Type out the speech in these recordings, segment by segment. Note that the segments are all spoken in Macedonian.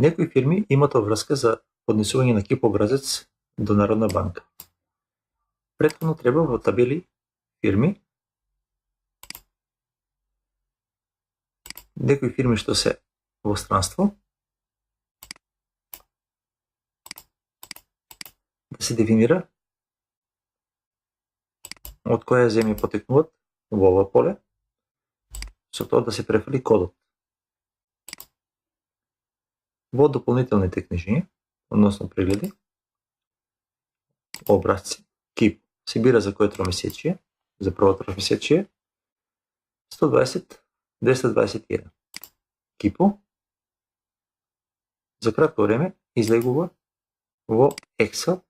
Некои фирми имат врска за поднесување на кип образец до Народна банка. Претходно треба во табели фирми, некои фирми што се во странство, да се дефинира од која земја потекнуваат во ова поле, со тоа да се префали кодот. Во дополнителните книжиња, односно прегледи, образци, кип се бира за кое тромесечие, за прво тромесечие 120-221. Кипо за кратко време излегува во Excel,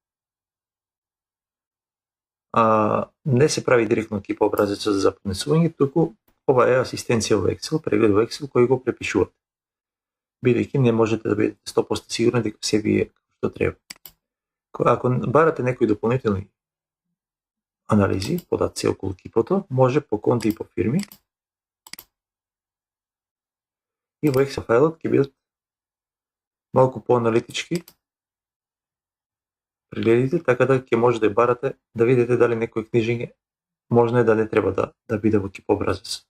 не се прави директно кип образецот за поднесување, туку ова е асистенција во Excel, преглед во Excel кој го препишувате. Бидејќи не можете да бидете 100% сигурни дека се вие што треба. Ако барате некои дополнителни анализи, податци околу кипото, може по конти и по фирми. И во Excel фајлот ќе бидат малку поаналитички прегледите, така да ќе може да барате да видите дали некој книжиње можно е да не треба да биде во кип образец.